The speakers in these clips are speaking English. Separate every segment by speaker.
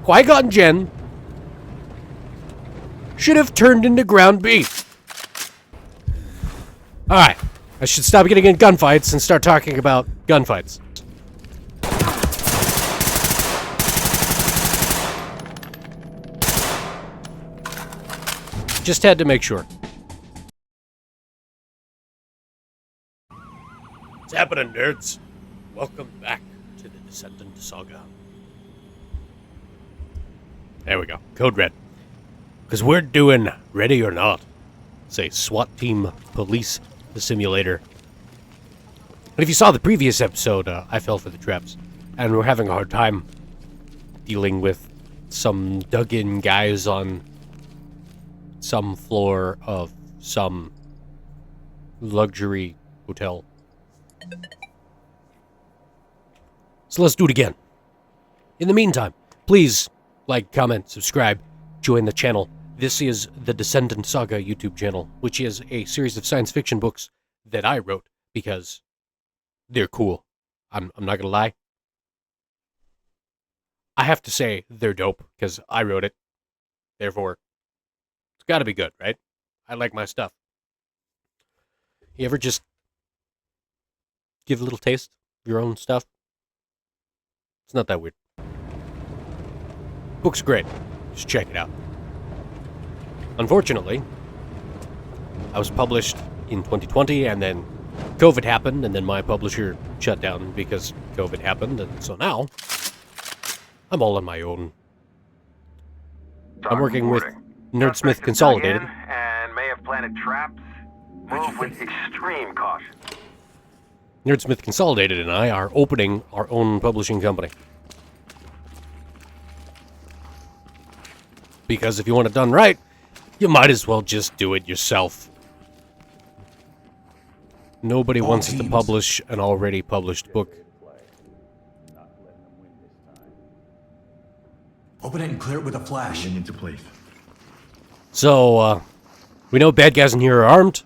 Speaker 1: Qui-Gon Jinn should have turned into ground beef. Alright, I should stop getting in gunfights and start talking about gunfights. Just had to make sure. What's happening, nerds? Welcome back to the Descendant Saga. There we go. Code red. Because we're doing Ready or Not. It's a SWAT team police simulator. And if you saw the previous episode, I fell for the traps. And we're having a hard time dealing with some dug-in guys on some floor of some luxury hotel. So let's do it again. In the meantime, please like, comment, subscribe, join the channel. This is the Descendant Saga YouTube channel, which is a series of science fiction books that I wrote because they're cool. I'm not gonna lie. I have to say they're dope because I wrote it. Therefore, it's gotta be good, right? I like my stuff. You ever just give a little taste of your own stuff? It's not that weird. Book's great. Just check it out. Unfortunately, I was published in 2020, and then COVID happened, and then my publisher shut down because COVID happened, and so now I'm all on my own. I'm working with Nerdsmith Consolidated.
Speaker 2: And may have planted traps. Move with extreme caution.
Speaker 1: Nerdsmith Consolidated and I are opening our own publishing company. Because if you want it done right, you might as well just do it yourself. Nobody wants to publish an already published book.
Speaker 3: Open it and clear it with a flash. Into place.
Speaker 1: So, we know bad guys in here are armed,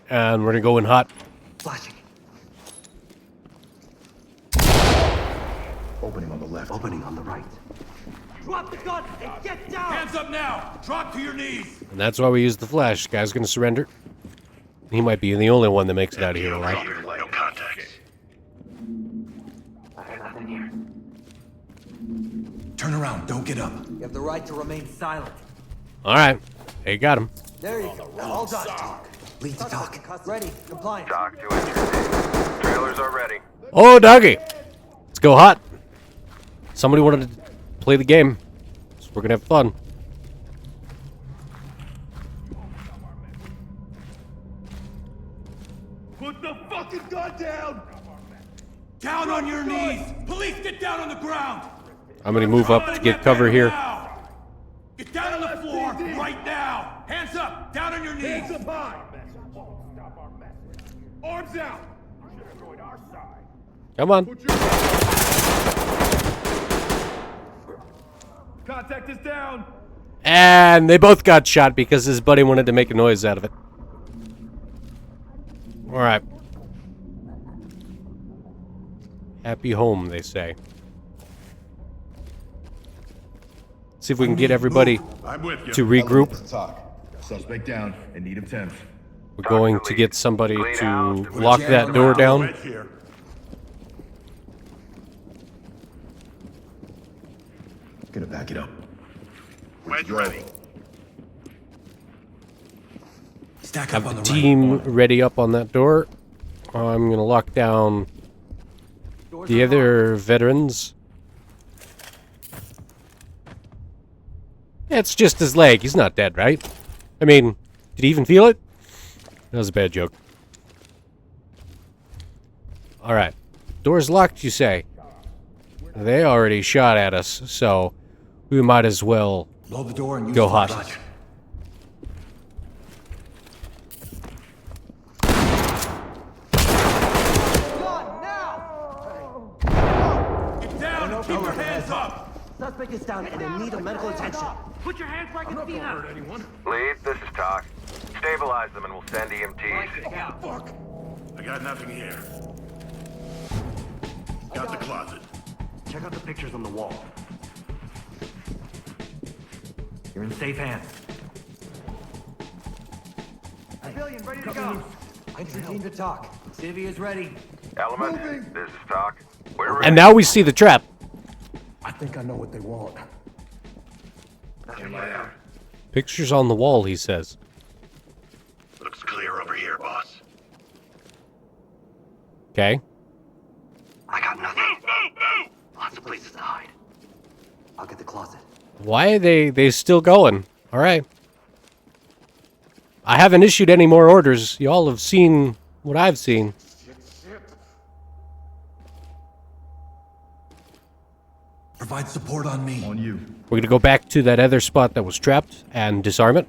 Speaker 1: and we're gonna go in hot.
Speaker 3: Flashing. Opening on the left. Opening on the right.
Speaker 4: Drop the gun and get down!
Speaker 5: Hands up now! Drop to your knees!
Speaker 1: And that's why we use the flash. Guy's gonna surrender. He might be the only one that makes it out of here alive.
Speaker 5: No contact.
Speaker 4: Nothing here.
Speaker 3: Turn around. Don't get up.
Speaker 4: You have the right to remain silent.
Speaker 1: Alright. Hey, got him.
Speaker 4: There you go. All done.
Speaker 3: Lead the talk.
Speaker 4: Ready. Compliant.
Speaker 2: Dock to entry. Trailers are ready.
Speaker 1: Oh, doggy! Let's go hot. Somebody wanted to play the game, so we're gonna have fun.
Speaker 5: Put the fucking gun down! Down on your knees! Police, get down on the ground!
Speaker 1: I'm gonna move up to get cover here.
Speaker 5: Get down on the floor right now! Hands up! Down on your knees! Hands up high! Arms out!
Speaker 1: Come on.
Speaker 5: Contact is down!
Speaker 1: And they both got shot because his buddy wanted to make a noise out of it. Alright. Happy home, they say. See if we can get everybody to regroup.
Speaker 6: Suspect down and need of 10.
Speaker 1: We're going to get somebody to lock that door down.
Speaker 3: Gonna back it up.
Speaker 6: Wedge ready.
Speaker 3: Stack up
Speaker 1: Have
Speaker 3: on
Speaker 1: the
Speaker 3: the
Speaker 1: team ready up on that door. I'm gonna lock down the other veterans. Yeah, it's just his leg. He's not dead, right? I mean, did he even feel it? That was a bad joke. Alright. Door's locked, you say? They already shot at us, so we might as well
Speaker 3: Blow the door and use
Speaker 1: go
Speaker 3: the
Speaker 1: hot.
Speaker 3: flash.
Speaker 5: Get down and keep your hands up!
Speaker 4: Suspect is down and in need of medical attention. Put your hands like a feet up.
Speaker 2: Lead, this is Talk. Stabilize them and we'll send EMTs.
Speaker 6: Fuck. I got nothing here. Got the closet.
Speaker 4: Check out the pictures on the wall.
Speaker 3: You're in safe hands.
Speaker 4: Civilian, ready to go.
Speaker 3: Entry team to talk. Civvy is ready.
Speaker 2: Element, this is Talk. We're ready.
Speaker 1: And now we see the trap.
Speaker 5: I think I know what they want.
Speaker 1: Pictures on the wall, he says.
Speaker 6: Looks clear over here, boss.
Speaker 1: Okay.
Speaker 3: I got nothing. Lots of places to hide. I'll get the closet.
Speaker 1: Why are they still going? All right. I haven't issued any more orders. Y'all have seen what I've seen.
Speaker 3: Provide support on me.
Speaker 6: On you.
Speaker 1: We're gonna go back to that other spot that was trapped and disarm it.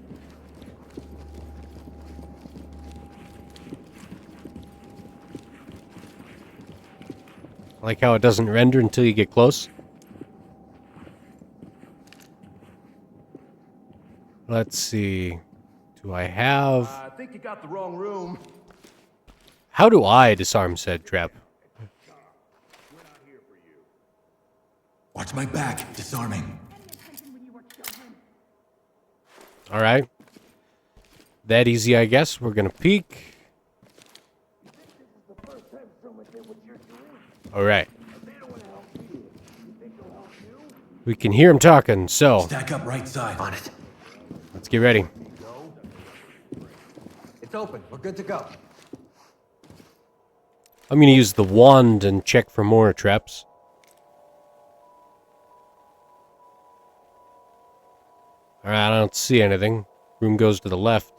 Speaker 1: I like how it doesn't render until you get close. Let's see. Do I have...
Speaker 5: I think you got the wrong room.
Speaker 1: How do I disarm said trap?
Speaker 3: Watch my back. Disarming.
Speaker 1: Alright. That easy, I guess. We're gonna peek. Alright. We can hear him talking, so
Speaker 3: Stack up right side. On it.
Speaker 1: let's get ready.
Speaker 3: It's open. We're good to go.
Speaker 1: I'm gonna use the wand and check for more traps. Alright, I don't see anything. Room goes to the left.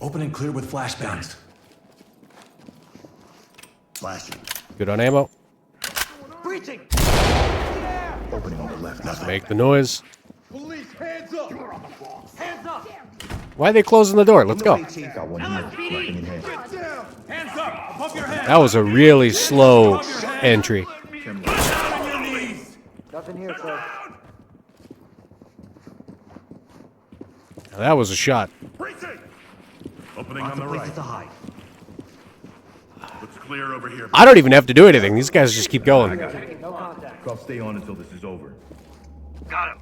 Speaker 3: Open and clear with flashbangs.
Speaker 6: Flashing.
Speaker 1: Good on ammo.
Speaker 4: Breaching!
Speaker 6: Opening on the left. Nothing.
Speaker 1: Make the noise.
Speaker 5: Police, hands up!
Speaker 4: Hands up!
Speaker 1: Why are they closing the door? Let's go.
Speaker 6: Got one here. Flashing in hand.
Speaker 5: Get down! Hands up! Above your head!
Speaker 1: That was a really slow entry.
Speaker 5: Down on your knees!
Speaker 4: Nothing here, sir.
Speaker 1: Now, that was a shot.
Speaker 6: Breaching. Opening
Speaker 3: Lots
Speaker 6: on the
Speaker 3: of places
Speaker 6: right.
Speaker 3: to hide.
Speaker 6: Looks clear over here.
Speaker 1: I don't even have to do anything. These guys just keep going.
Speaker 4: No contact.
Speaker 6: I'll stay on until this is over.
Speaker 2: Got him.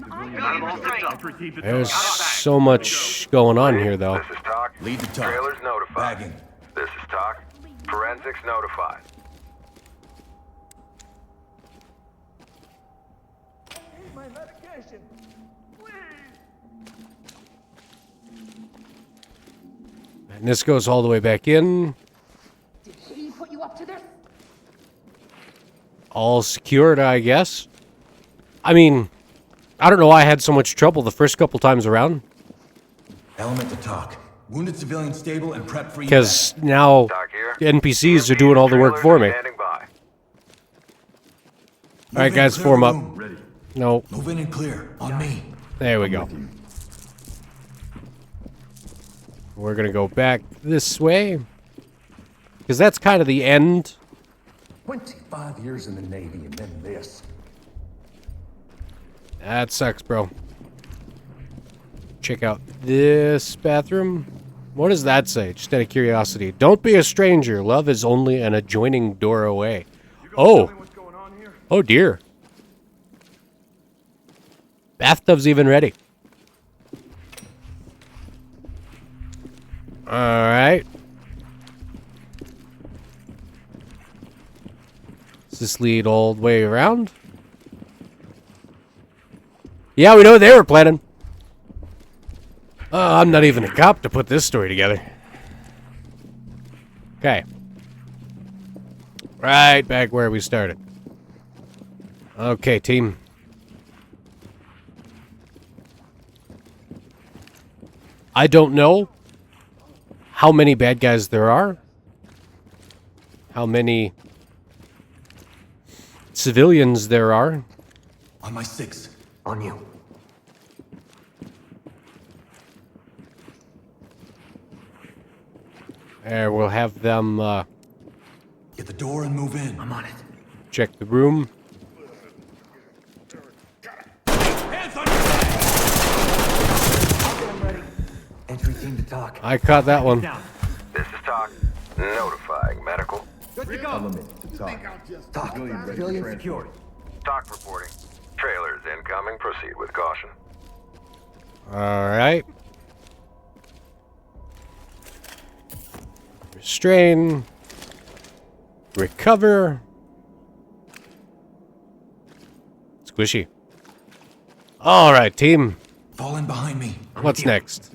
Speaker 6: Got him all three. Entry team to
Speaker 1: There's
Speaker 6: talk.
Speaker 1: so much going on here, though.
Speaker 2: This is Talk.
Speaker 3: Lead the talk.
Speaker 2: Trailers notified.
Speaker 3: Bagging.
Speaker 2: This is Talk. Forensics notified.
Speaker 4: My medication.
Speaker 1: And this goes all the way back in.
Speaker 7: Did he put you up to this?
Speaker 1: All secured, I guess. I mean, I don't know why I had so much trouble the first couple times around.
Speaker 3: Element to talk. Wounded civilian stable and prep for
Speaker 1: Because now
Speaker 2: Talk here.
Speaker 1: the NPCs are doing all the work for me.
Speaker 2: Standing by.
Speaker 1: Alright, guys, form up.
Speaker 6: Ready.
Speaker 1: No,
Speaker 3: Move in and clear. On me.
Speaker 1: there we go. We're gonna go back this way. Because that's kind of the end.
Speaker 5: 25 years in the Navy and then this.
Speaker 1: That sucks, bro. Check out this bathroom. What does that say? Just out of curiosity. Don't be a stranger. Love is only an adjoining door away. Oh. Oh, dear. Bathtub's even ready. Alright. Does this lead all the way around? Yeah, we know what they were planning. I'm not even a cop to put this story together. Okay. Right back where we started. Okay, team. I don't know how many bad guys there are. How many civilians there are.
Speaker 3: On my 6. On you.
Speaker 1: There, we'll have them
Speaker 3: Get the door and move in. I'm on it.
Speaker 1: check the room.
Speaker 5: Hands on your head!
Speaker 3: Entry team to talk.
Speaker 1: I caught that one.
Speaker 2: This is Talk. Notifying medical.
Speaker 4: Good to go.
Speaker 5: Element to talk.
Speaker 4: Talk. Civilian secured.
Speaker 2: Talk reporting. Trailers incoming. Proceed with caution.
Speaker 1: Alright. Restrain. Recover. Squishy. Alright, team.
Speaker 5: Fall in behind me.
Speaker 1: What's next?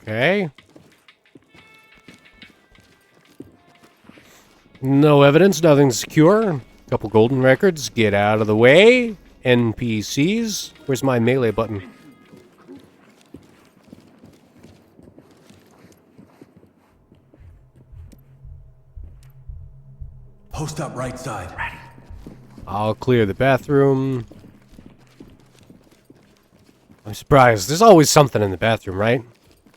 Speaker 1: Okay. No evidence, nothing secure. Couple golden records. Get out of the way. NPCs. Where's my melee button?
Speaker 5: Post up right side. Ready.
Speaker 1: I'll clear the bathroom. I'm surprised. There's always something in the bathroom, right?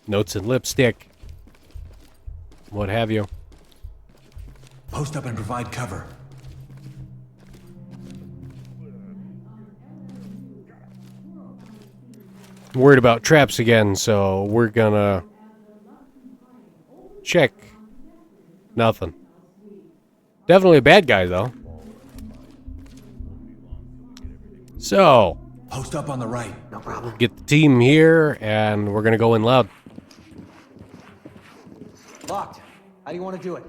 Speaker 1: Notes and lipstick. What have you.
Speaker 5: Post up and provide cover.
Speaker 1: I'm worried about traps again, so we're gonna check. Nothing. Definitely a bad guy, though. So,
Speaker 5: Post up on the right.
Speaker 3: No problem.
Speaker 1: get the team here, and we're gonna go in loud.
Speaker 4: Locked. How do you want to do it?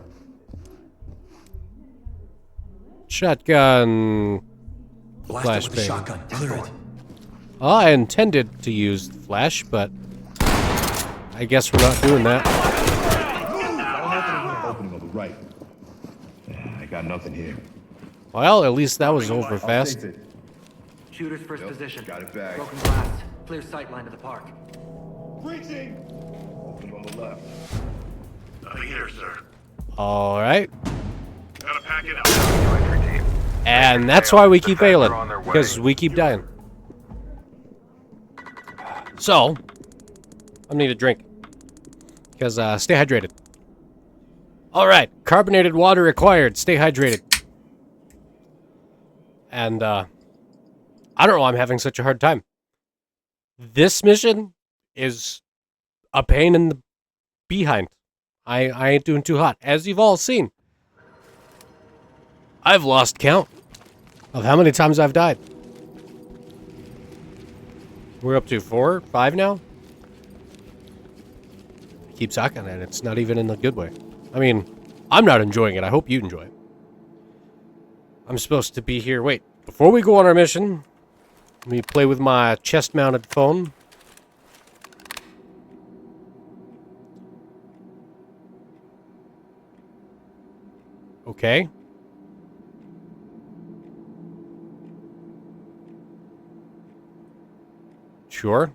Speaker 1: Shotgun.
Speaker 5: Blast it with the
Speaker 1: Flashbang.
Speaker 5: shotgun. Clear it.
Speaker 1: Oh, I intended to use the flash, but I guess we're not doing that.
Speaker 6: Opening on the right. I got nothing here.
Speaker 1: Well, at least that was over
Speaker 6: I'll
Speaker 1: fast.
Speaker 6: take it.
Speaker 3: Shooter's first position.
Speaker 6: got it back.
Speaker 3: Broken glass. Clear sight line to the park.
Speaker 6: Breaching! Opening on the left.
Speaker 8: Nothing here, sir.
Speaker 1: All right.
Speaker 8: Gotta pack it up.
Speaker 2: Entry team.
Speaker 1: And that's why we keep
Speaker 2: Defenders
Speaker 1: failing,
Speaker 2: are on their way.
Speaker 1: because we keep dying. So, I need a drink, because stay hydrated. All right, carbonated water required. Stay hydrated. And I don't know why I'm having such a hard time. This mission is a pain in the behind. I ain't doing too hot, as you've all seen. I've lost count of how many times I've died. We're up to 4, 5 now? I keep sucking and it's not even in a good way. I mean, I'm not enjoying it. I hope you enjoy it. I'm supposed to be here. Wait, before we go on our mission, let me play with my chest-mounted phone. Okay. Sure.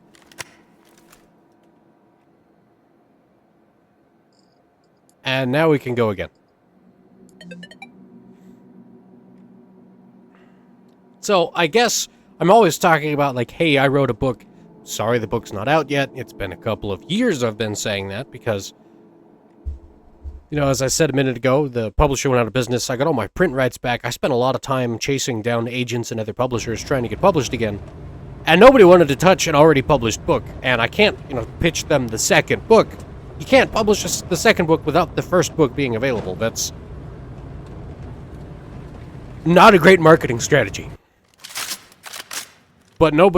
Speaker 1: And now we can go again. So, I guess I'm always talking about, like, hey, I wrote a book. Sorry, the book's not out yet. It's been a couple of years I've been saying that because, you know, as I said a minute ago, the publisher went out of business. I got all my print rights back. I spent a lot of time chasing down agents and other publishers trying to get published again. And nobody wanted to touch an already published book. And I can't, you know, pitch them the second book. You can't publish the second book without the first book being available. That's not a great marketing strategy. But no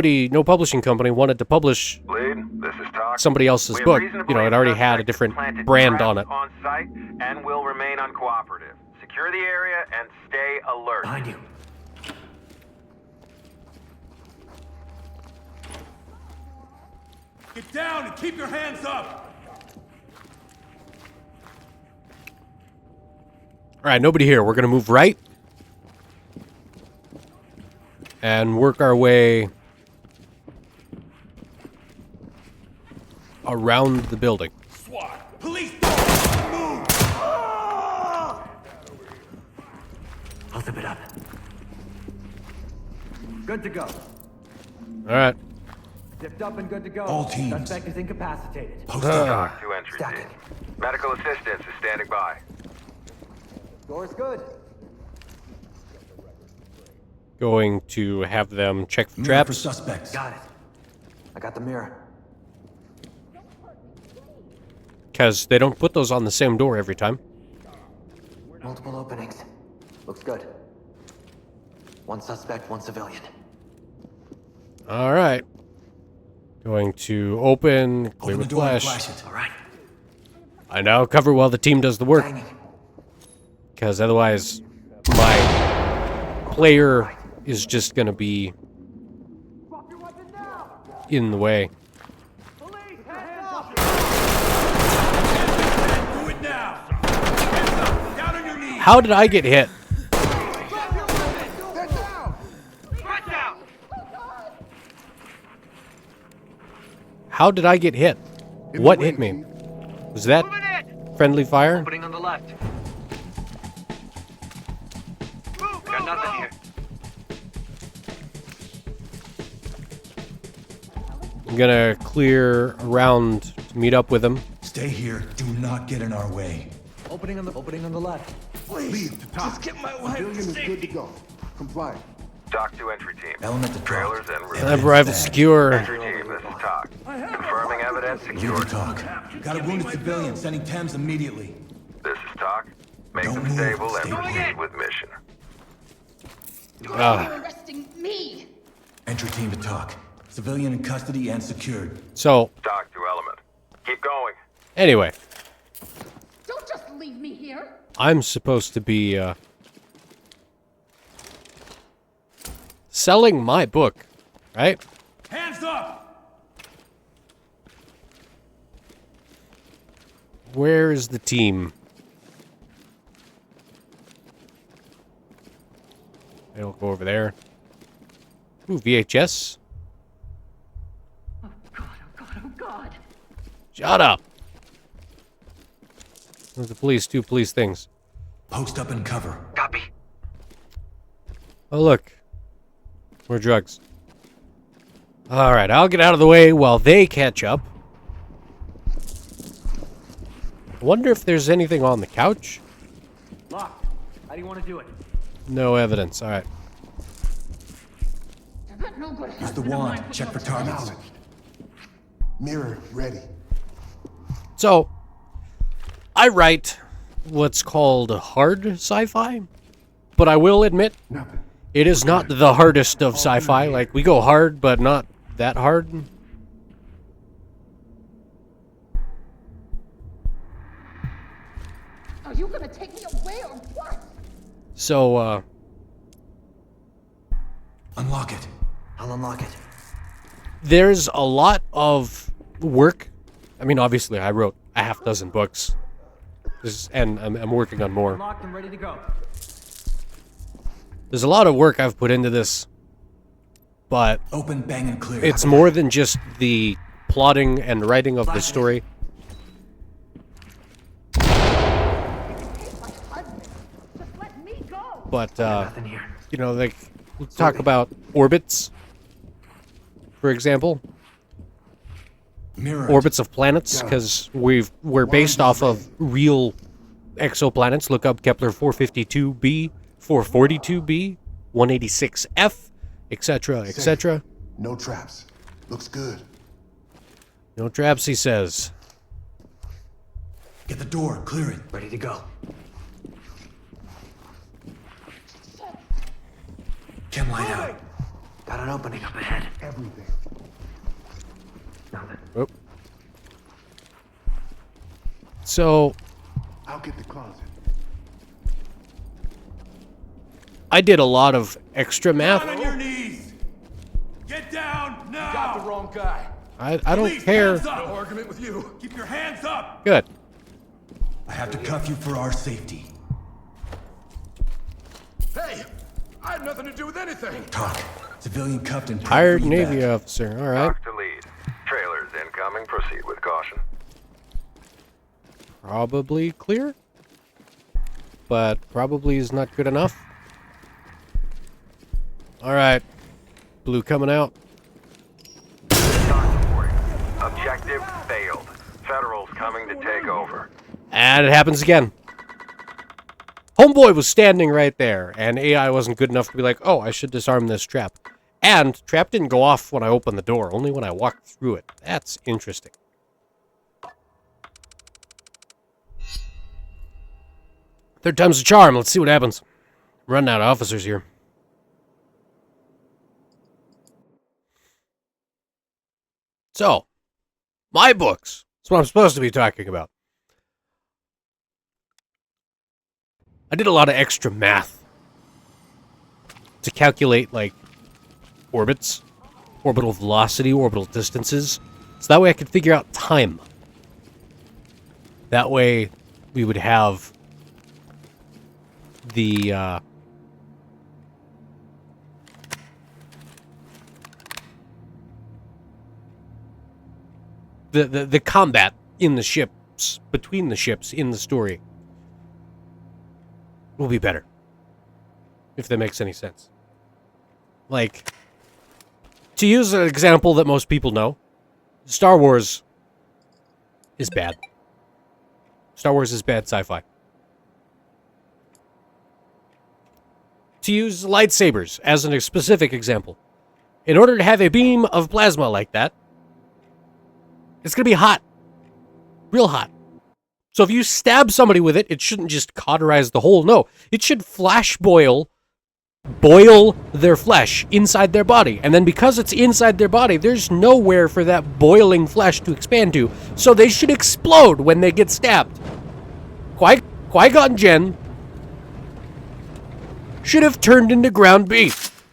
Speaker 1: publishing company wanted to publish
Speaker 2: Lead, this is Talk.
Speaker 1: somebody else's
Speaker 2: We have
Speaker 1: book.
Speaker 2: reason to
Speaker 1: You know, it
Speaker 2: believe
Speaker 1: already had a
Speaker 2: suspect
Speaker 1: different
Speaker 2: planted
Speaker 1: brand
Speaker 2: traps
Speaker 1: on it.
Speaker 2: On site and will remain uncooperative. Secure the area and stay alert.
Speaker 3: Behind you.
Speaker 5: Get down and keep your hands up.
Speaker 1: All right, nobody here. We're going to move right. And work our way around the building.
Speaker 5: SWAT. Police, don't move.
Speaker 3: I'll zip it up.
Speaker 4: Good to go.
Speaker 1: All right.
Speaker 4: Zipped up and good to go.
Speaker 5: All teams.
Speaker 4: Suspect is incapacitated.
Speaker 5: Post up.
Speaker 2: Talk to entry
Speaker 4: Stack
Speaker 2: team.
Speaker 4: it.
Speaker 2: Medical assistance is standing by.
Speaker 4: Door's good.
Speaker 1: Going to have them check for
Speaker 5: Mirror for
Speaker 1: traps.
Speaker 5: suspects.
Speaker 3: Got it.
Speaker 4: I got the mirror.
Speaker 1: Because they don't put those on the same door every time.
Speaker 3: Multiple openings. Looks good. One suspect, one civilian.
Speaker 1: Alright. Going to open, clear
Speaker 5: Open
Speaker 1: with
Speaker 5: the door and
Speaker 1: flash.
Speaker 5: flash it.
Speaker 3: All right.
Speaker 1: I now cover while the team does the work.
Speaker 3: Timing.
Speaker 1: Because otherwise, my player is just going to be in the way.
Speaker 5: Do it now. Hands up. Down on your knees.
Speaker 1: How did I get hit? How did I get hit? What hit me? Was that friendly fire?
Speaker 3: Opening on the left. Got nothing here.
Speaker 1: I'm gonna clear around to meet up with him.
Speaker 5: Stay here. Do not get in our way.
Speaker 3: Opening on the left.
Speaker 5: Please, just get my wife.
Speaker 9: Civilian is good to go. Comply.
Speaker 2: Talk to entry team.
Speaker 5: Element to
Speaker 2: Trailers
Speaker 5: talk.
Speaker 2: en route.
Speaker 1: Arrival secure.
Speaker 2: Entry team, this is Talk. Confirming evidence
Speaker 5: Lead
Speaker 2: secured.
Speaker 5: to talk. Got a wounded civilian. Sending Thames immediately.
Speaker 2: This is Talk. Make
Speaker 5: Don't
Speaker 2: them
Speaker 5: move.
Speaker 2: stable and
Speaker 5: Stay
Speaker 2: proceed
Speaker 5: put.
Speaker 2: with mission.
Speaker 7: You're
Speaker 1: Ah.
Speaker 7: arresting me.
Speaker 5: Entry team to talk. Civilian in custody and secured.
Speaker 1: So,
Speaker 2: Talk to Element. Keep going.
Speaker 1: anyway,
Speaker 7: Don't just leave me here.
Speaker 1: I'm supposed to be, selling my book, right?
Speaker 5: Hands up!
Speaker 1: Where is the team? They'll go over there. Ooh, VHS.
Speaker 7: Oh God, oh God, oh God.
Speaker 1: Shut up. The police do police things.
Speaker 5: Post up and cover.
Speaker 3: Copy.
Speaker 1: Oh, look. More drugs. Alright, I'll get out of the way while they catch up. I wonder if there's anything on the couch.
Speaker 4: Locked. How do you want to do it?
Speaker 1: No evidence. Alright.
Speaker 7: That no good
Speaker 5: Use the
Speaker 7: husband of mine
Speaker 5: wand.
Speaker 7: put
Speaker 5: Check
Speaker 7: you
Speaker 5: for
Speaker 7: up to this.
Speaker 5: targets.
Speaker 9: Mirror ready.
Speaker 1: So, I write what's called hard sci-fi, but I will admit,
Speaker 9: Nothing.
Speaker 1: it is not the hardest of sci-fi. Like, we go hard, but not that hard.
Speaker 7: Are you gonna take me away or what?
Speaker 1: So,
Speaker 5: Unlock it.
Speaker 3: I'll unlock it.
Speaker 1: there's a lot of work. I mean, obviously, I wrote a half dozen books, and I'm working on more.
Speaker 4: Locked and ready to go.
Speaker 1: There's a lot of work I've put into this, but
Speaker 5: Open, bang, and clear.
Speaker 1: it's more than just the plotting and writing of the story.
Speaker 7: My husband. Just let me go.
Speaker 1: But,
Speaker 3: Nothing here.
Speaker 1: you know, like, let's talk about orbits, for example.
Speaker 5: Mirror it.
Speaker 1: Orbits of planets, because we're based off of real exoplanets. Look up Kepler 452b, 442b, 186f, etc., etc.
Speaker 9: No traps. Looks good.
Speaker 1: No traps, he says.
Speaker 5: Get the door. Clear it.
Speaker 3: Ready to go.
Speaker 5: Chem light out.
Speaker 3: Got an opening up ahead.
Speaker 9: Everything.
Speaker 3: Nothing.
Speaker 1: Oh. So,
Speaker 9: I'll get the closet.
Speaker 1: I did a lot of extra math.
Speaker 5: Down on your knees. Get down now.
Speaker 4: Got the wrong guy.
Speaker 1: I don't
Speaker 5: Police,
Speaker 1: care.
Speaker 5: hands up. No argument with you. Keep your hands up.
Speaker 1: Good.
Speaker 5: I have to cuff you for our safety.
Speaker 8: Hey, I had nothing to do with anything.
Speaker 5: Talk. Civilian cuffed and
Speaker 1: Hired
Speaker 5: free
Speaker 1: Navy
Speaker 5: back.
Speaker 1: officer. All right.
Speaker 2: Talk to lead. Trailers incoming. Proceed with caution.
Speaker 1: Probably clear. But probably is not good enough. All right. Blue coming out.
Speaker 2: Talk reporting. Objective failed. Federals coming to take over.
Speaker 1: And it happens again. Homeboy was standing right there, and AI wasn't good enough to be like, oh, I should disarm this trap. And trap didn't go off when I opened the door, only when I walked through it. That's interesting. Third time's a charm. Let's see what happens. I'm running out of officers here. So, my books. That's what I'm supposed to be talking about. I did a lot of extra math to calculate, like, orbits, orbital velocity, orbital distances. So that way I could figure out time. That way we would have the combat in the ships, between the ships in the story will be better. If that makes any sense. Like, to use an example that most people know, Star Wars is bad. Star Wars is bad sci-fi. To use lightsabers as a specific example, in order to have a beam of plasma like that, it's going to be hot. Real hot. So if you stab somebody with it, it shouldn't just cauterize the hole. No, it should flash boil their flesh inside their body. And then because it's inside their body, there's nowhere for that boiling flesh to expand to. So they should explode when they get stabbed. Qui-Gon Jinn should have turned into ground beef.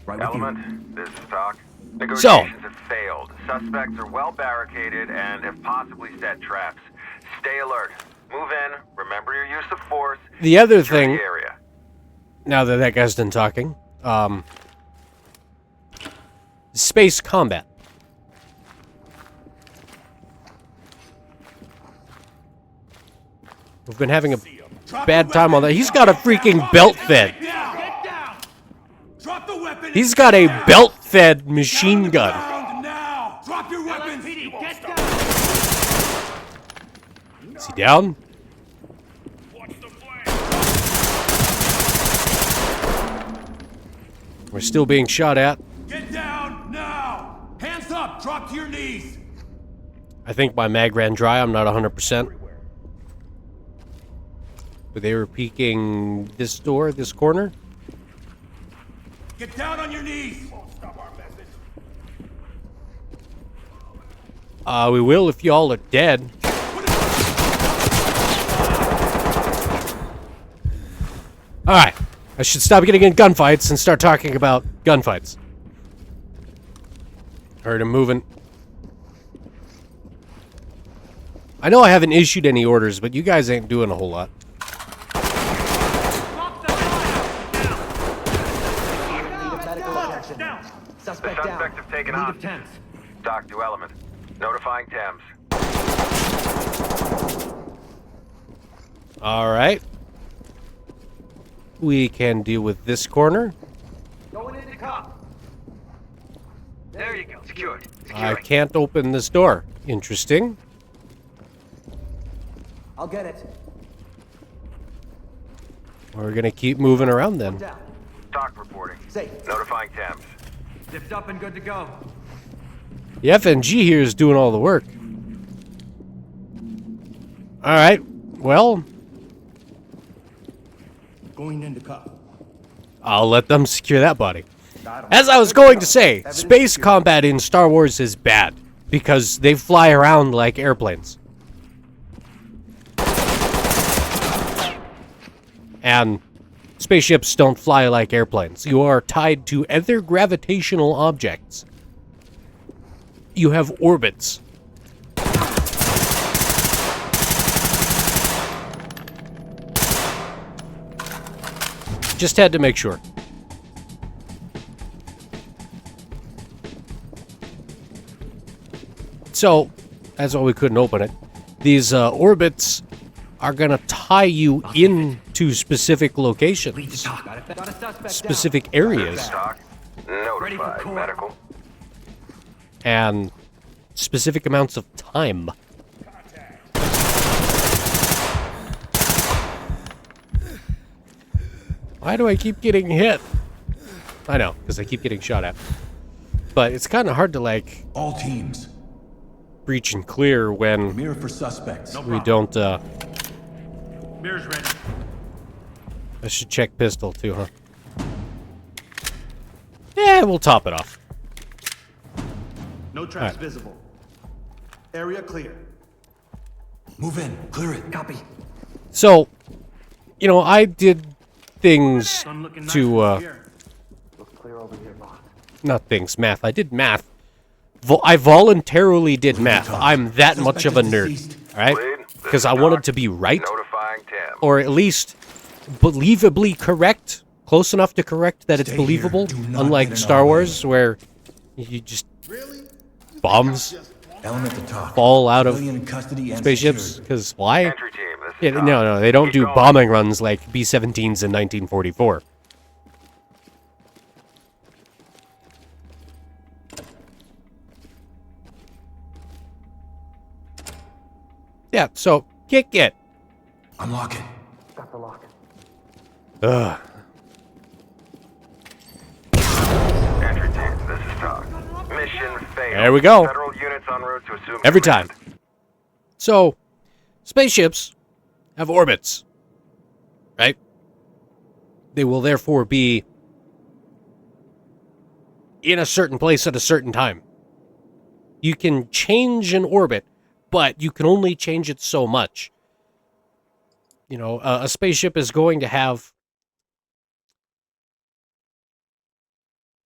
Speaker 2: Element, this is Talk. Negotiations have failed. Suspects are well barricaded and have possibly set traps. Stay alert. Move in. Remember your use of force.
Speaker 1: The other thing,
Speaker 2: The area.
Speaker 1: now that guy's done talking, space combat. We've been having a bad time on that. He's got a freaking belt-fed.
Speaker 5: Get down! Drop the weapon!
Speaker 1: He's got a belt-fed machine gun.
Speaker 5: Now! Drop your weapons!
Speaker 7: Get down!
Speaker 1: Is he down? We're still being shot at.
Speaker 5: Get down now! Hands up! Drop to your knees!
Speaker 1: I think my mag ran dry. I'm not 100%. But they were peeking this door, this corner.
Speaker 5: Get down on your knees!
Speaker 1: We will if y'all are dead. Alright. I should stop getting in gunfights and start talking about gunfights. Heard him moving. I know I haven't issued any orders, but you guys ain't doing a whole lot.
Speaker 2: The suspects have taken off. Doc to Element. Notifying Thames.
Speaker 1: Alright. We can deal with this corner.
Speaker 3: Going into cop. There you go. Secured.
Speaker 1: I can't open this door. Interesting.
Speaker 4: I'll get it.
Speaker 1: We're gonna keep moving around then.
Speaker 4: Down.
Speaker 2: Doc reporting.
Speaker 4: Safe.
Speaker 2: Notifying Thames.
Speaker 3: Zipped up and good to go.
Speaker 1: The FNG here is doing all the work. Alright. Well,
Speaker 9: Going into cop.
Speaker 1: I'll let them secure that body. As I was going to say, space combat in Star Wars is bad because they fly around like airplanes. And spaceships don't fly like airplanes. You are tied to other gravitational objects. You have orbits. Just had to make sure. So, that's why we couldn't open it. These orbits are going to tie you into specific locations, specific areas,
Speaker 2: Doc. Notified. Medical.
Speaker 1: and specific amounts of time. Why do I keep getting hit? I know, because I keep getting shot at. But it's kind of hard to, like,
Speaker 9: All teams.
Speaker 1: breach and clear when
Speaker 5: Mirror for suspects.
Speaker 1: we don't,
Speaker 6: Mirror's ready.
Speaker 1: I should check pistol too, huh? Yeah, we'll top it off.
Speaker 4: No traps
Speaker 1: Alright.
Speaker 4: visible. Area clear.
Speaker 5: Move in. Clear it.
Speaker 3: Copy.
Speaker 1: So, you know, I did things
Speaker 6: Sun looking nice
Speaker 1: to,
Speaker 6: from here.
Speaker 3: Looks clear over here, boss.
Speaker 1: not things, math. I did math. I voluntarily did math. I'm that much of a nerd, alright?
Speaker 2: Lead, this
Speaker 1: Because
Speaker 2: is
Speaker 1: I wanted
Speaker 2: Doc.
Speaker 1: to be right,
Speaker 2: Notifying Tim.
Speaker 1: or at least believably correct, close enough to correct that it's
Speaker 5: Stay here.
Speaker 1: believable,
Speaker 5: Do not
Speaker 1: unlike
Speaker 5: get in
Speaker 1: Star
Speaker 5: our way.
Speaker 1: Wars, where you just bombs
Speaker 8: Element to talk.
Speaker 1: fall out of
Speaker 8: Civilian in custody and
Speaker 1: spaceships.
Speaker 8: secured.
Speaker 1: Because why?
Speaker 2: Entry team, this
Speaker 1: Yeah,
Speaker 2: is Doc.
Speaker 1: no, they don't
Speaker 2: Keep
Speaker 1: do
Speaker 2: going.
Speaker 1: bombing runs like B-17s in 1944. Yeah, so kick it.
Speaker 8: Unlock it.
Speaker 3: Got the lock.
Speaker 1: Ugh.
Speaker 2: Entry team, this is Doc. Mission failed.
Speaker 1: There we go.
Speaker 2: Federal units en route to assume
Speaker 1: Every time.
Speaker 2: command.
Speaker 1: So, spaceships have orbits, right? They will therefore be in a certain place at a certain time. You can change an orbit, but you can only change it so much. You know, a spaceship is going to have...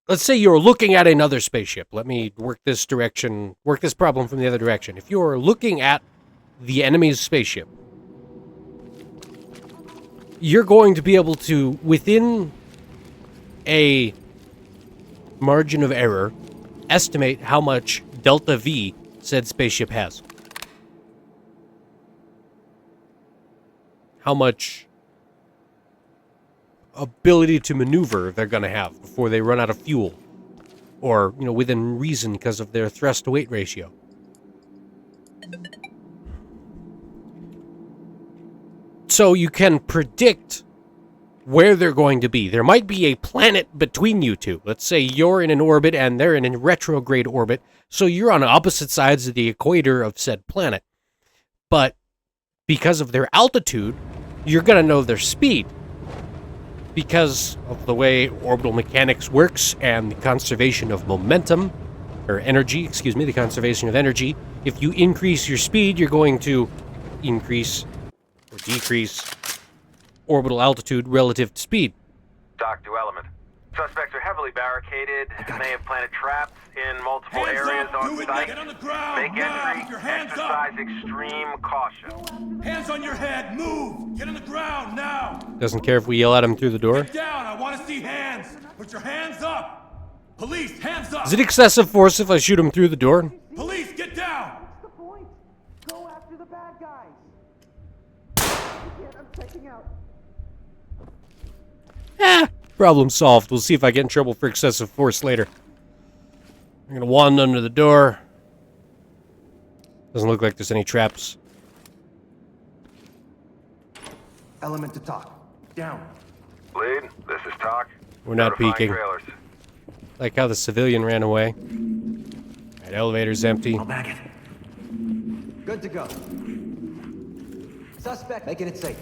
Speaker 1: Let's say you're looking at another spaceship. Let me work this problem from the other direction. If you're looking at the enemy's spaceship, you're going to be able to, within a margin of error, estimate how much delta V said spaceship has. How much ability to maneuver they're going to have before they run out of fuel. Or, you know, within reason because of their thrust to weight ratio. So you can predict where they're going to be. There might be a planet between you two. Let's say you're in an orbit and they're in a retrograde orbit, so you're on opposite sides of the equator of said planet. But because of their altitude, you're going to know their speed. Because of the way orbital mechanics works and the conservation of momentum, or energy, excuse me, the conservation of energy, if you increase your speed, you're going to increase or decrease orbital altitude relative to speed.
Speaker 2: Doc to element. Suspects are heavily barricaded. May have planted traps in multiple
Speaker 5: Hands
Speaker 2: areas
Speaker 5: up!
Speaker 2: on
Speaker 5: Do it!
Speaker 2: site.
Speaker 5: Get on the ground!
Speaker 2: Make
Speaker 5: Now!
Speaker 2: entry.
Speaker 5: Keep your hands up!
Speaker 2: Exercise extreme caution.
Speaker 5: Hands on your head! Move! Get on the ground now!
Speaker 1: Doesn't care if we yell at him through the door.
Speaker 5: Get down! I want to see hands! Put your hands up! Police, hands up!
Speaker 1: Is it excessive force if I shoot him through the door?
Speaker 5: Police, get down!
Speaker 4: What's the point? Go after the bad guys. I can't, I'm checking out.
Speaker 1: Problem solved. We'll see if I get in trouble for excessive force later. I'm gonna wand under the door. Doesn't look like there's any traps.
Speaker 4: Element to talk. Down.
Speaker 2: Lead, this is Doc.
Speaker 1: We're not
Speaker 2: Notifying
Speaker 1: peeking.
Speaker 2: Trailers.
Speaker 1: Like how the civilian ran away. Alright, elevator's empty.
Speaker 3: I'll bag it.
Speaker 4: Good to go. Suspect, making it safe.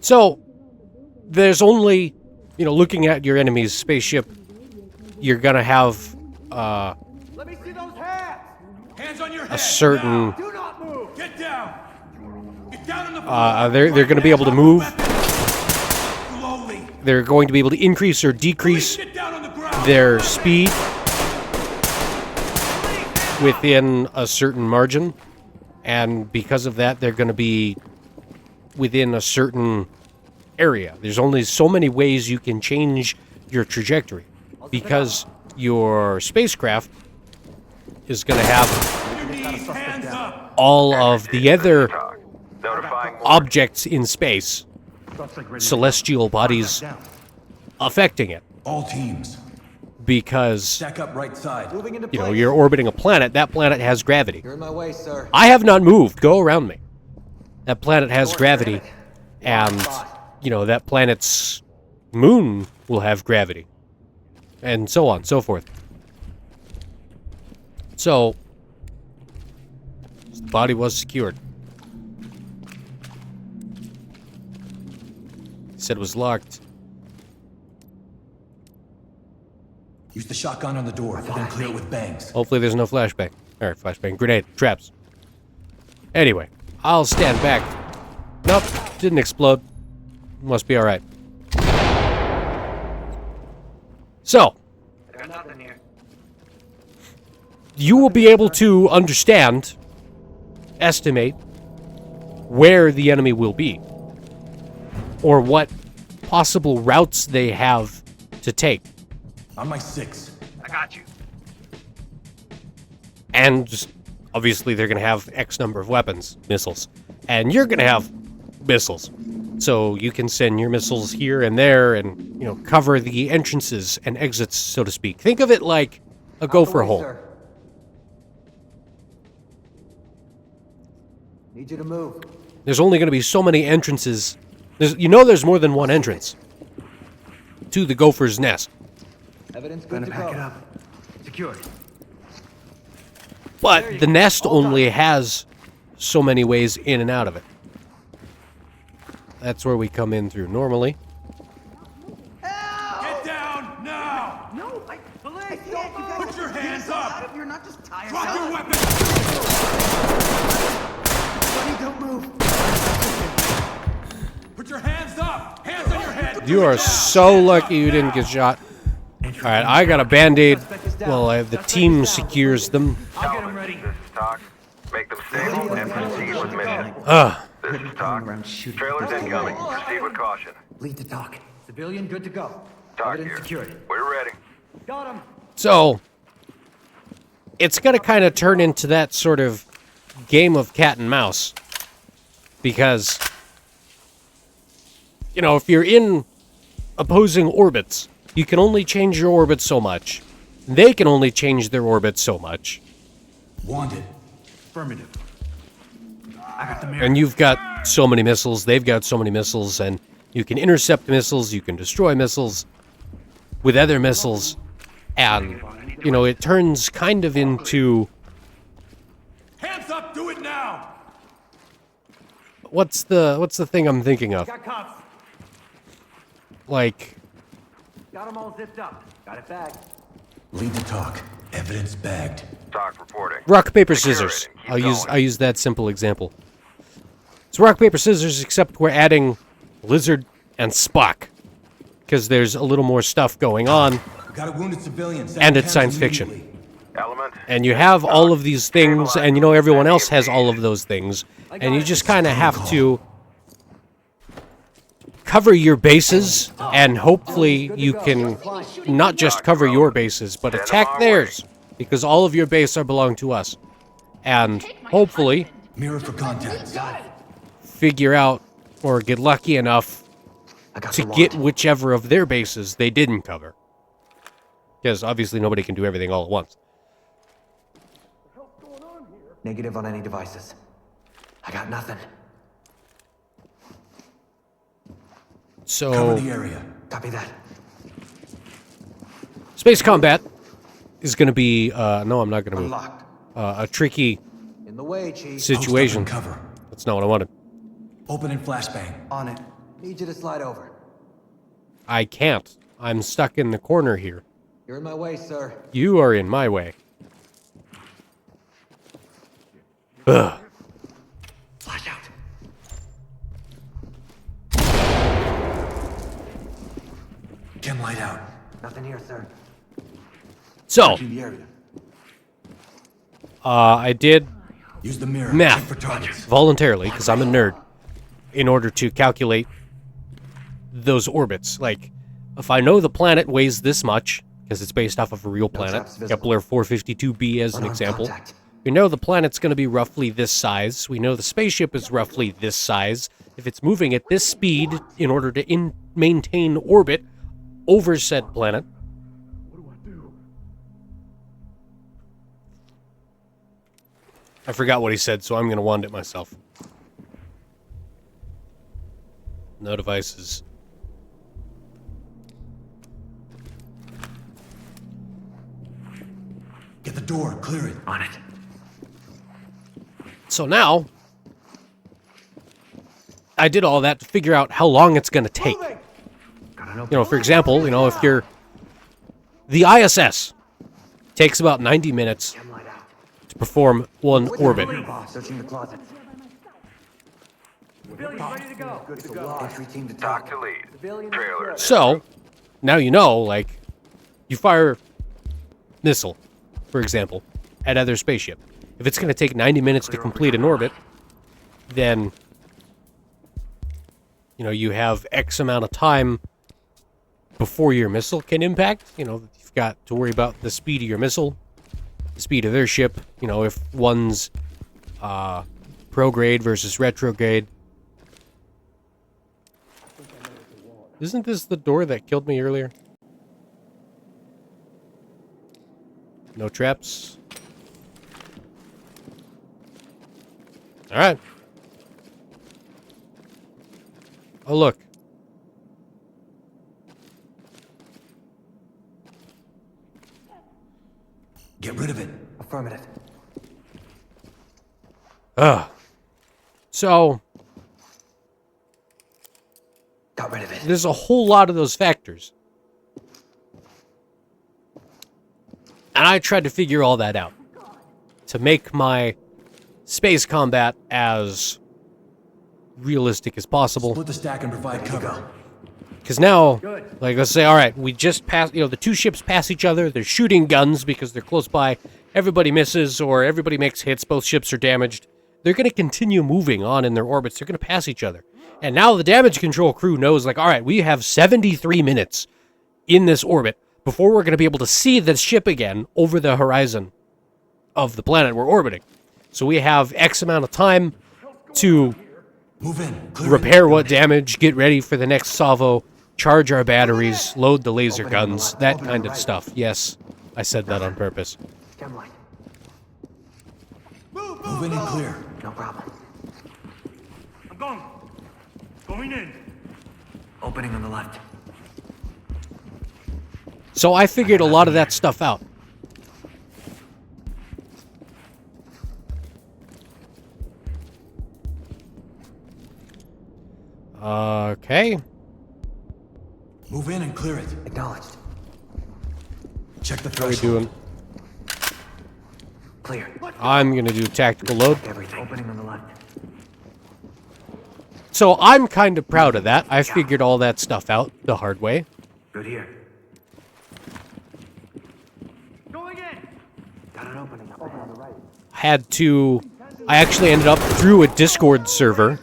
Speaker 1: So, there's only, you know, looking at your enemy's spaceship, you're gonna have
Speaker 4: Let me see those hands!
Speaker 5: Hands on your head!
Speaker 1: a certain...
Speaker 5: Now.
Speaker 4: Do not move!
Speaker 5: Get down! Get down on the floor!
Speaker 1: they're gonna be able to move.
Speaker 5: Slowly!
Speaker 1: They're going to be able to increase or decrease
Speaker 5: Get down on the ground!
Speaker 1: their speed within a certain margin. And because of that, they're going to be within a certain area. There's only so many ways you can change your trajectory. Because your spacecraft is going to have
Speaker 5: Your knees, hands up!
Speaker 1: all of the other
Speaker 2: Doc. Notifying
Speaker 1: objects in space, celestial bodies, affecting it.
Speaker 8: All teams.
Speaker 1: Because,
Speaker 8: Stack up right side.
Speaker 4: Moving into
Speaker 1: you
Speaker 4: place.
Speaker 1: know, you're orbiting a planet. That planet has gravity.
Speaker 4: You're in my way, sir.
Speaker 1: I have not moved. Go around me. That planet has gravity. And, you know, that planet's moon will have gravity. And so on, so forth. So, the body was secured. He said it was locked.
Speaker 8: Use the shotgun on the door, then clear it with bangs.
Speaker 1: Hopefully there's no flashbang. Or flashbang. Grenade. Traps. Anyway, I'll stand back. Nope. Didn't explode. Must be alright. So,
Speaker 3: There's nothing here.
Speaker 1: you will be able to understand, estimate, where the enemy will be. Or what possible routes they have to take.
Speaker 8: On my 6.
Speaker 3: I got you.
Speaker 1: And just, obviously they're going to have X number of weapons, missiles. And you're going to have missiles. So you can send your missiles here and there and, you know, cover the entrances and exits, so to speak. Think of it like a gopher hole.
Speaker 4: Sir. Need you to move.
Speaker 1: There's only going to be so many entrances. There's more than one entrance to the gopher's nest.
Speaker 4: Evidence good
Speaker 3: Gonna
Speaker 4: to
Speaker 3: pack it
Speaker 4: go.
Speaker 3: up. Secured.
Speaker 1: But the nest only has so many ways in and out of it. That's where we come in through normally.
Speaker 5: Get down now!
Speaker 3: No, police,
Speaker 4: Don't move.
Speaker 5: Put your hands up!
Speaker 4: You're not just tired.
Speaker 5: Drop your weapon!
Speaker 4: Buddy, don't move.
Speaker 5: Put your hands up! Hands on your head!
Speaker 1: You are so lucky you didn't get shot. Alright, I got a band-aid. Well, the team secures them.
Speaker 3: I'll get him ready.
Speaker 2: This is Talk. Make them stable and proceed with mission.
Speaker 1: Ugh.
Speaker 2: This is Talk. Trailers incoming. Proceed with caution.
Speaker 3: Lead to Doc. Civilian good to go.
Speaker 2: Talk
Speaker 3: Evidence
Speaker 2: here.
Speaker 3: secured.
Speaker 2: We're ready.
Speaker 3: Got him.
Speaker 1: So, it's going to kind of turn into that sort of game of cat and mouse. Because, you know, if you're in opposing orbits, you can only change your orbit so much. They can only change their orbit so much.
Speaker 8: Wanted.
Speaker 3: Affirmative. I got the mirror.
Speaker 1: And you've got so many missiles, they've got so many missiles, and you can intercept missiles, you can destroy missiles with other missiles, and, you know, it turns kind of into...
Speaker 5: Hands up! Do it now!
Speaker 1: What's the thing I'm thinking of?
Speaker 3: Got cops.
Speaker 1: Like,
Speaker 3: Got them all zipped up. Got it back.
Speaker 8: Lead to talk. Evidence bagged.
Speaker 2: Talk reporting.
Speaker 1: rock, paper,
Speaker 2: Secure
Speaker 1: scissors.
Speaker 2: it and keep
Speaker 1: I'll
Speaker 2: going.
Speaker 1: use that simple example. It's rock, paper, scissors, except we're adding Lizard and Spock. Because there's a little more stuff going on,
Speaker 8: Got a wounded civilian.
Speaker 1: and it's science fiction.
Speaker 8: Immediately.
Speaker 2: Element.
Speaker 1: And you have all of these things, and you know everyone else has all of those things, and you just kind of have to cover your bases, and hopefully you can not just cover your bases, but attack theirs, because all of your base are belong to us. And hopefully
Speaker 8: Mirror for contact.
Speaker 1: figure out or get lucky enough
Speaker 3: I got
Speaker 1: to
Speaker 3: the
Speaker 1: get
Speaker 3: warrant.
Speaker 1: whichever of their bases they didn't cover. Because obviously nobody can do everything all at once.
Speaker 3: Negative on any devices. I got nothing.
Speaker 8: Cover
Speaker 1: So,
Speaker 8: the area.
Speaker 3: Copy that.
Speaker 1: space combat is going to be, no, I'm not going to move,
Speaker 3: Unlocked.
Speaker 1: a tricky
Speaker 4: In the way, Chief.
Speaker 1: situation.
Speaker 8: Post up and cover.
Speaker 1: That's not what I wanted.
Speaker 8: Open and flashbang.
Speaker 3: On it.
Speaker 4: Need you to slide over.
Speaker 1: I can't. I'm stuck in the corner here.
Speaker 4: You're in my way, sir.
Speaker 1: You are in my way. Ugh.
Speaker 3: Flash out.
Speaker 8: Chem light out.
Speaker 3: Nothing here, sir.
Speaker 1: So,
Speaker 3: In the area.
Speaker 1: I did
Speaker 8: Use the mirror.
Speaker 1: Math.
Speaker 8: Check for targets.
Speaker 1: voluntarily, because I'm a nerd, in order to calculate those orbits. Like, if I know the planet weighs this much, because it's based off of a real planet,
Speaker 3: traps visible.
Speaker 1: Kepler 452b as an
Speaker 3: Unarmed
Speaker 1: example,
Speaker 3: contact.
Speaker 1: we know the planet's going to be roughly this size. We know the spaceship is roughly this size. If it's moving at this speed in order to maintain orbit over said planet, I forgot what he said, so I'm going to wand it myself. No devices.
Speaker 8: Get the door. Clear it.
Speaker 3: On it.
Speaker 1: So now, I did all that to figure out how long it's going to take. You know, for example, you know, if you're... The ISS takes about 90 minutes to perform one orbit.
Speaker 3: Searching the closet.
Speaker 7: Ready to go.
Speaker 3: Entry team to
Speaker 2: Talk to lead. Trailer.
Speaker 1: So, now you know, like, you fire missile, for example, at other spaceship. If it's going to take 90 minutes to complete an orbit, then, you know, you have X amount of time before your missile can impact. You know, you've got to worry about the speed of your missile, the speed of their ship. You know, if one's prograde versus retrograde. Isn't this the door that killed me earlier? No traps. Alright. Oh, look.
Speaker 8: Get rid of it.
Speaker 3: Affirmative.
Speaker 1: So,
Speaker 3: Got rid of it.
Speaker 1: there's a whole lot of those factors. And I tried to figure all that out to make my space combat as realistic as possible.
Speaker 8: Split the stack and provide cover.
Speaker 1: Because now, like, let's say, all right, we just passed, you know, the two ships pass each other. They're shooting guns because they're close by. Everybody misses or everybody makes hits. Both ships are damaged. They're going to continue moving on in their orbits. They're going to pass each other. And now the damage control crew knows, like, all right, we have 73 minutes in this orbit before we're going to be able to see the ship again over the horizon of the planet we're orbiting. So we have X amount of time to
Speaker 8: Move in. Clear
Speaker 1: repair what damage, get ready for the next salvo, charge our batteries, load the laser guns, that kind of stuff. Yes, I said that on purpose.
Speaker 3: Stem light.
Speaker 8: it. Move in and clear.
Speaker 3: No problem.
Speaker 6: I'm going. Going in.
Speaker 3: Opening on the left.
Speaker 1: So I figured a lot of that stuff out. Okay.
Speaker 8: Move in and clear it.
Speaker 3: Acknowledged.
Speaker 8: Check the
Speaker 1: How are we
Speaker 8: threshold.
Speaker 1: doing?
Speaker 3: Clear.
Speaker 1: I'm going to do tactical load.
Speaker 3: Everything. Opening on the left.
Speaker 1: So I'm kind of proud of that. I figured all that stuff out the hard way.
Speaker 3: Good here.
Speaker 7: Going in.
Speaker 3: Got an opening up ahead.
Speaker 1: I actually ended up through a Discord server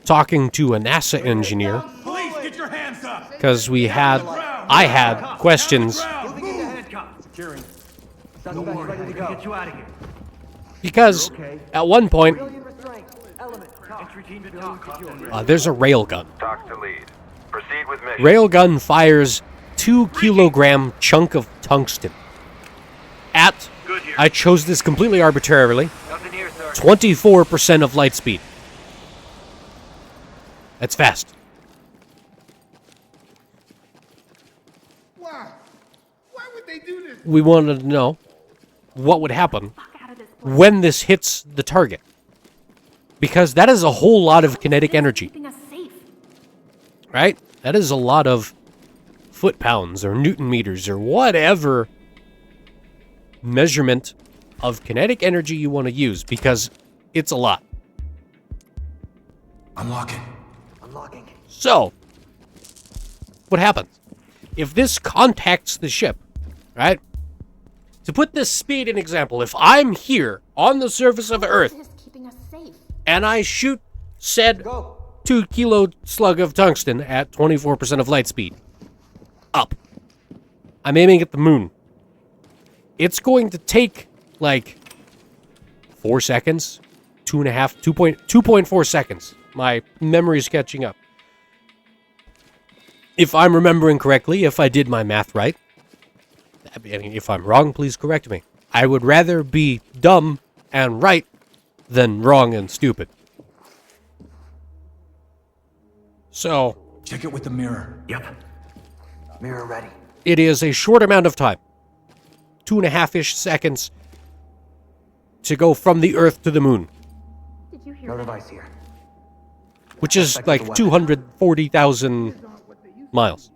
Speaker 1: talking to a NASA engineer
Speaker 5: Police, get your hands up!
Speaker 1: because I had questions
Speaker 7: Moving into handcuffs. Securing. Don't worry, we're gonna get you out of here.
Speaker 1: because at one point
Speaker 7: Entry team to talk.
Speaker 1: there's a railgun.
Speaker 2: Talk to lead. Proceed with mission.
Speaker 1: Railgun fires 2-kilogram chunk of tungsten at, I chose this completely arbitrarily,
Speaker 2: Nothing here, sir.
Speaker 1: 24% of light speed. That's fast.
Speaker 9: Why? Why would they do this?
Speaker 1: We wanted to know what would happen when this hits the target. Because that is a whole lot of kinetic energy.
Speaker 10: Keeping us safe.
Speaker 1: Right? That is a lot of foot-pounds or Newton meters or whatever measurement of kinetic energy you want to use, because it's a lot.
Speaker 8: Unlock it.
Speaker 3: Unlocking.
Speaker 1: So, what happens? If this contacts the ship, right? To put this speed in example, if I'm here on the surface of Earth
Speaker 10: This is keeping us safe.
Speaker 1: and I shoot said 2-kilo slug of tungsten at 24% of light speed up, I'm aiming at the moon. It's going to take like 4 seconds, 2.4 seconds. My memory's catching up. If I'm remembering correctly, if I did my math right, I mean, if I'm wrong, please correct me. I would rather be dumb and right than wrong and stupid. So,
Speaker 8: Check it with the mirror.
Speaker 3: Yep. Mirror ready.
Speaker 1: it is a short amount of time 2.5-ish seconds to go from the Earth to the Moon,
Speaker 7: Did you hear
Speaker 3: No
Speaker 7: that?
Speaker 3: device here.
Speaker 1: which is like 240,000 miles.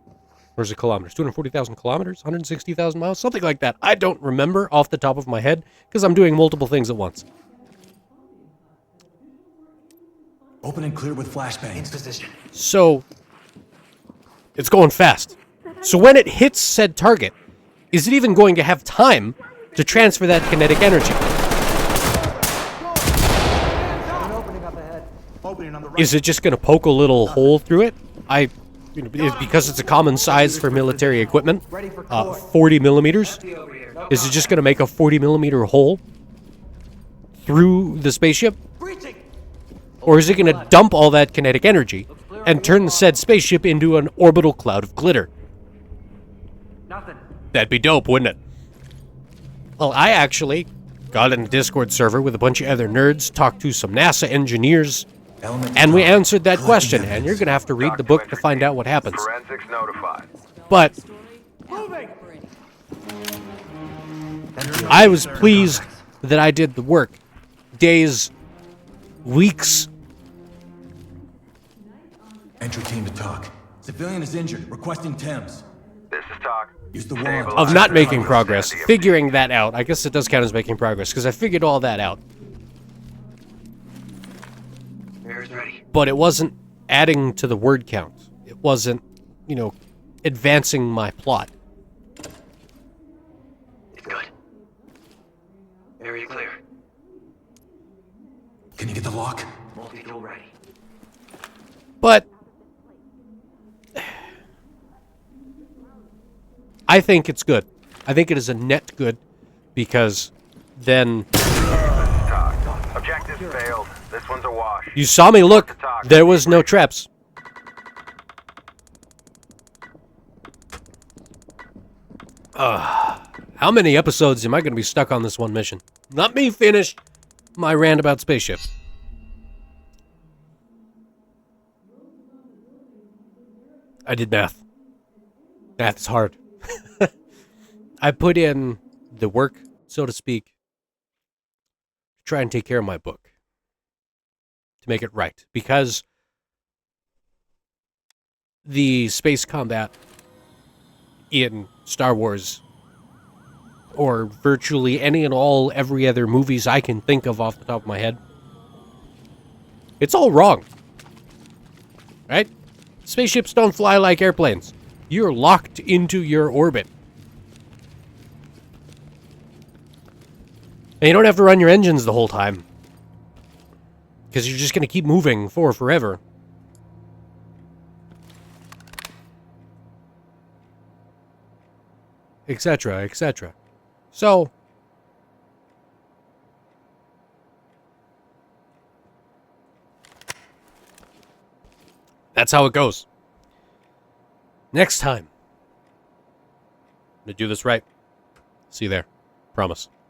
Speaker 1: Or is it kilometers? 240,000 kilometers? 160,000 miles? Something like that. I don't remember off the top of my head because I'm doing multiple things at once.
Speaker 8: Open and clear with
Speaker 3: In
Speaker 8: flashbangs.
Speaker 3: position.
Speaker 1: So, it's going fast. So when it hits said target, is it even going to have time to transfer that kinetic energy?
Speaker 4: An opening up ahead.
Speaker 9: Opening on the right.
Speaker 1: Is it just going to poke a little hole through it? Because it's a common size for military equipment, 40 millimeters. Is it just going to make a 40 millimeter hole through the spaceship? Or is it going to dump all that kinetic energy and turn said spaceship into an orbital cloud of glitter?
Speaker 3: Nothing.
Speaker 1: That'd be dope, wouldn't it? Well, I actually got in a Discord server with a bunch of other nerds, talked to some NASA engineers,
Speaker 8: Element
Speaker 1: and we
Speaker 8: top.
Speaker 1: answered that
Speaker 8: Collecting
Speaker 1: question, and
Speaker 8: evidence.
Speaker 1: you're going to have to read the book to find out what happens.
Speaker 2: Forensics notified.
Speaker 1: But I was pleased that I did the work. Days, weeks.
Speaker 8: Entry team to talk. Civilian is injured. Requesting Thames.
Speaker 2: This is talk.
Speaker 8: Use the wand.
Speaker 2: Stabilize.
Speaker 1: Of not making progress,
Speaker 2: Sanity.
Speaker 1: figuring that out. I guess it does count as making progress, because I figured all that out.
Speaker 3: Mirror's ready.
Speaker 1: But it wasn't adding to the word count. It wasn't, advancing my plot.
Speaker 3: It's good. Area clear.
Speaker 8: Can you get the lock?
Speaker 3: Multi-tool ready.
Speaker 1: But I think it's good. I think it is a net good, because then
Speaker 2: Talk. Objectives failed. This one's a wash.
Speaker 1: you saw me look. There was no traps. How many episodes am I going to be stuck on this one mission? Let me finish my rant about spaceships. I did math. Math is hard. I put in the work, so to speak, to try and take care of my book. To make it right. Because the space combat in Star Wars, or virtually any and all every other movies I can think of off the top of my head, it's all wrong. Right? Spaceships don't fly like airplanes. You're locked into your orbit. And you don't have to run your engines the whole time, because you're just going to keep moving for forever. Etc., etc. So, that's how it goes. Next time, I'm going to do this right. See you there. Promise.